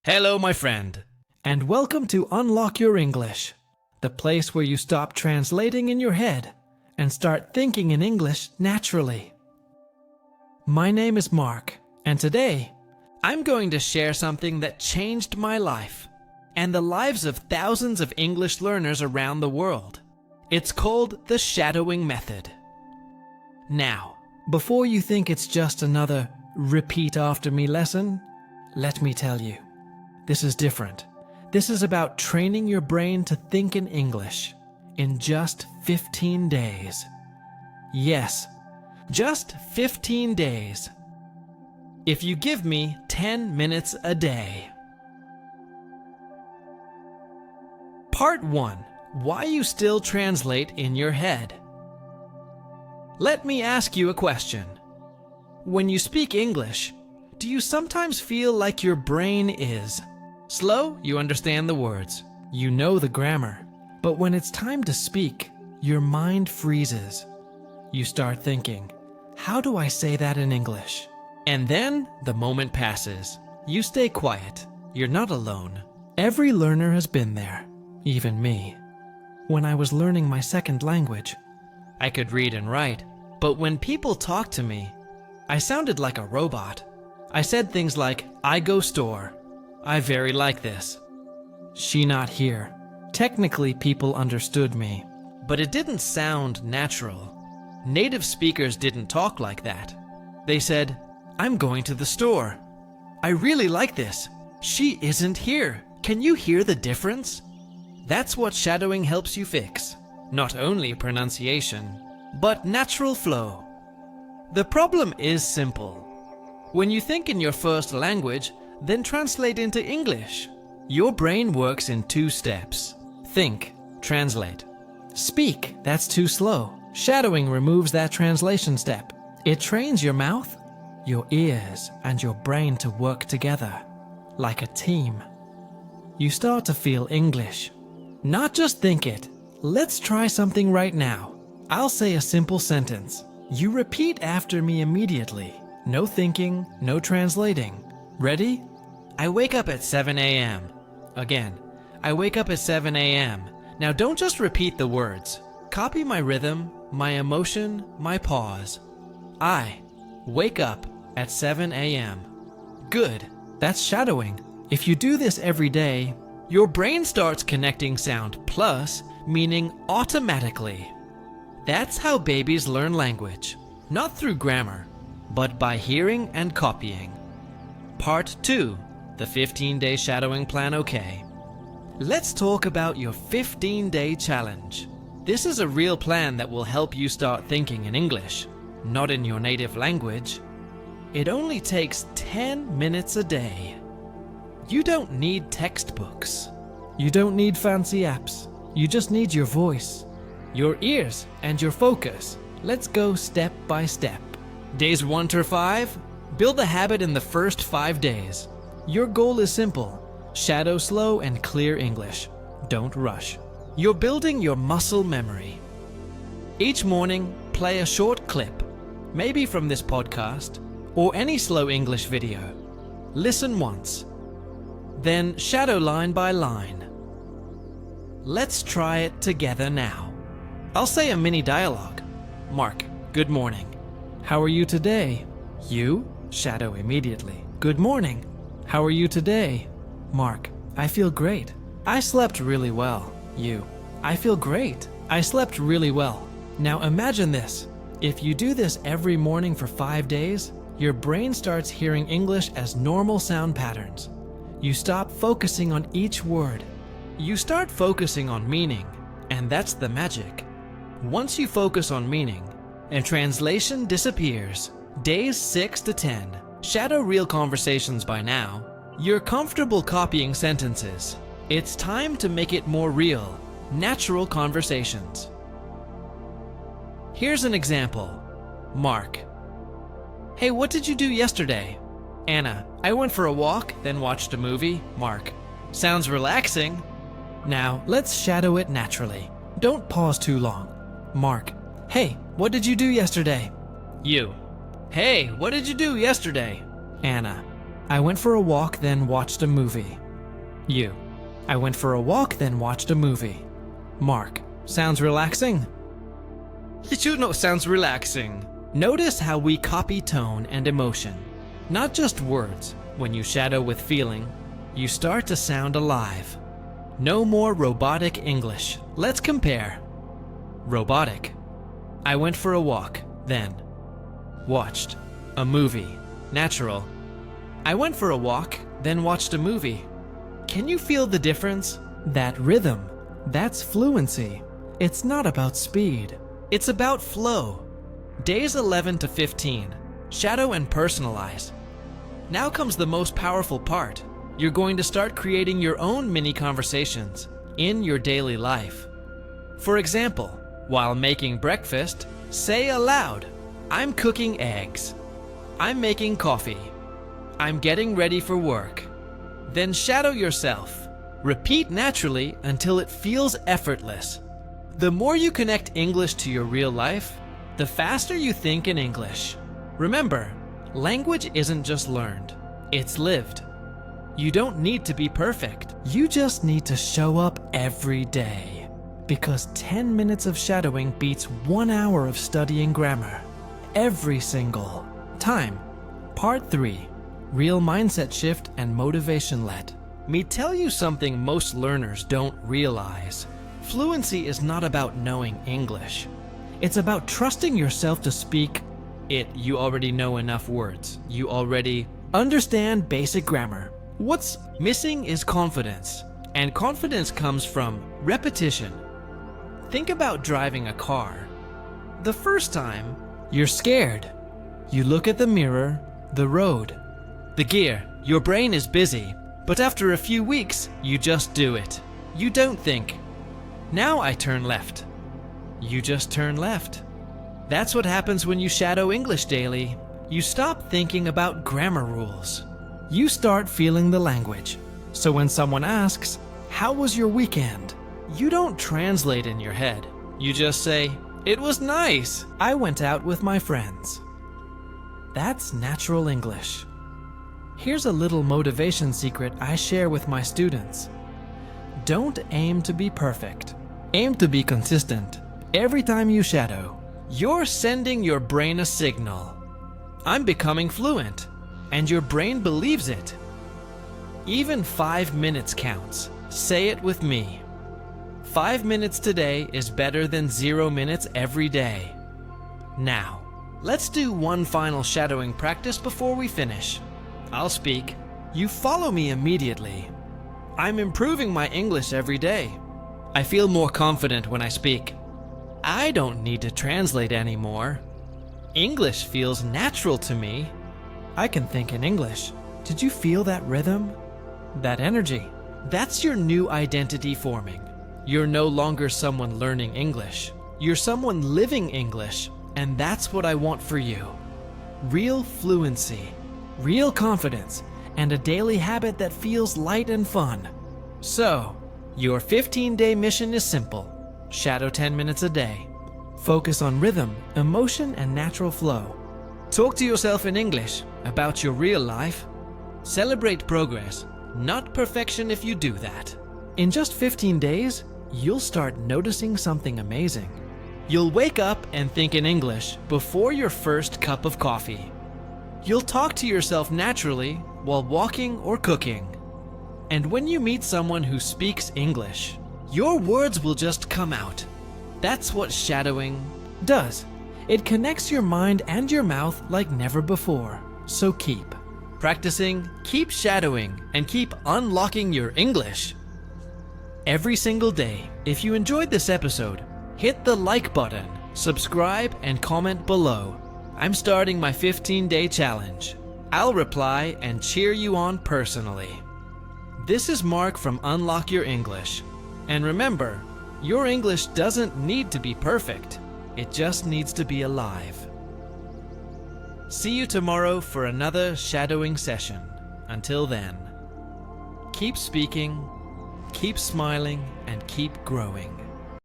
Hello, my friend, and welcome to Unlock Your English, the place where you stop translating in your head and start thinking in English naturally. My name is Mark, and today I'm going to share something that changed my life and the lives of thousands of English learners around the world. It's called the shadowing method. Now, before you think it's just another repeat after me lesson, let me tell you. This is different. This is about training your brain to think in English in just 15 days. Yes, just 15 days. If you give me 10 minutes a day. Part 1. Why you still translate in your head. Let me ask you a question. When you speak English, do you sometimes feel like your brain is slow? You understand the words, you know the grammar, but when it's time to speak, your mind freezes. You start thinking, how do I say that in English? And then the moment passes. You stay quiet. You're not alone. Every learner has been there, even me. When I was learning my second language, I could read and write, but when people talked to me, I sounded like a robot. I said things like, I go store. I very like this. She not here. Technically, people understood me, but it didn't sound natural. Native speakers didn't talk like that. They said, I'm going to the store. I really like this. She isn't here. Can you hear the difference? That's what shadowing helps you fix. Not only pronunciation, but natural flow. The problem is simple. When you think in your first language, then translate into English. Your brain works in 2 steps. Think, translate. Speak, that's too slow. Shadowing removes that translation step. It trains your mouth, your ears, and your brain to work together, like a team. You start to feel English. Not just think it. Let's try something right now. I'll say a simple sentence. You repeat after me immediately. No thinking, no translating. Ready? I wake up at 7 a.m. Again, I wake up at 7 a.m. Now don't just repeat the words. Copy my rhythm, my emotion, my pause. I wake up at 7 a.m. Good. That's shadowing. If you do this every day, your brain starts connecting sound plus meaning automatically. That's how babies learn language. Not through grammar, but by hearing and copying. Part 2. The 15-day shadowing plan, okay. Let's talk about your 15-day challenge. This is a real plan that will help you start thinking in English, not in your native language. It only takes 10 minutes a day. You don't need textbooks. You don't need fancy apps. You just need your voice, your ears, and your focus. Let's go step by step. Days 1 to 5, build the habit in the first 5 days. Your goal is simple. Shadow slow and clear English. Don't rush. You're building your muscle memory. Each morning, play a short clip, maybe from this podcast or any slow English video. Listen once. Then shadow line by line. Let's try it together now. I'll say a mini dialogue. Mark, good morning. How are you today? You? Shadow immediately. Good morning. How are you today? Mark, I feel great. I slept really well. You? I feel great. I slept really well. Now imagine this. If you do this every morning for 5 days, your brain starts hearing English as normal sound patterns. You stop focusing on each word. You start focusing on meaning, and that's the magic. Once you focus on meaning, and translation disappears. Days 6 to 10. Shadow real conversations by now. You're comfortable copying sentences. It's time to make it more real, natural conversations. Here's an example. Mark. Hey, what did you do yesterday? Anna. I went for a walk, then watched a movie. Mark. Sounds relaxing. Now, let's shadow it naturally. Don't pause too long. Mark. Hey, what did you do yesterday? You. Hey, what did you do yesterday? Anna. I went for a walk, then watched a movie. You. I went for a walk, then watched a movie. Mark. Sounds relaxing? It should not sounds relaxing. Notice how we copy tone and emotion, not just words. When you shadow with feeling, you start to sound alive. No more robotic English. Let's compare. Robotic. I went for a walk, then watched a movie. Natural. I went for a walk, then watched a movie. Can you feel the difference? That rhythm, that's fluency. It's not about speed. It's about flow. Days 11 to 15. Shadow and personalize. Now comes the most powerful part. You're going to start creating your own mini conversations in your daily life. For example, while making breakfast, say aloud, I'm cooking eggs. I'm making coffee. I'm getting ready for work. Then shadow yourself. Repeat naturally until it feels effortless. The more you connect English to your real life, the faster you think in English. Remember, language isn't just learned, it's lived. You don't need to be perfect. You just need to show up every day. Because 10 minutes of shadowing beats 1 hour of studying grammar. Every single time. Part 3. Real mindset shift and motivation let me tell you something most learners don't realize. Fluency is not about knowing English. It's about trusting yourself to speak it. You already know enough words. You already understand basic grammar. What's missing is confidence. And confidence comes from repetition. Think about driving a car. The first time, you're scared. You look at the mirror, the road, the gear. Your brain is busy. But after a few weeks, you just do it. You don't think, now I turn left. You just turn left. That's what happens when you shadow English daily. You stop thinking about grammar rules. You start feeling the language. So when someone asks, how was your weekend? You don't translate in your head. You just say, it was nice. I went out with my friends. That's natural English. Here's a little motivation secret I share with my students. Don't aim to be perfect. Aim to be consistent. Every time you shadow, you're sending your brain a signal. I'm becoming fluent, and your brain believes it. Even 5 minutes counts. Say it with me. 5 minutes today is better than 0 minutes every day. Now, let's do one final shadowing practice before we finish. I'll speak. You follow me immediately. I'm improving my English every day. I feel more confident when I speak. I don't need to translate anymore. English feels natural to me. I can think in English. Did you feel that rhythm? That energy? That's your new identity forming. You're no longer someone learning English. You're someone living English, and that's what I want for you. Real fluency, real confidence, and a daily habit that feels light and fun. So, your 15-day mission is simple. Shadow 10 minutes a day. Focus on rhythm, emotion, and natural flow. Talk to yourself in English about your real life. Celebrate progress, not perfection if you do that. In just 15 days, you'll start noticing something amazing. You'll wake up and think in English before your first cup of coffee. You'll talk to yourself naturally while walking or cooking. And when you meet someone who speaks English, your words will just come out. That's what shadowing does. It connects your mind and your mouth like never before. So keep practicing, keep shadowing, and keep unlocking your English. Every single day, if you enjoyed this episode, hit the like button, subscribe, and comment below. I'm starting my 15-day challenge. I'll reply and cheer you on personally. This is Mark from Unlock Your English. And remember, your English doesn't need to be perfect. It just needs to be alive. See you tomorrow for another shadowing session. Until then, keep speaking, keep smiling, and keep growing.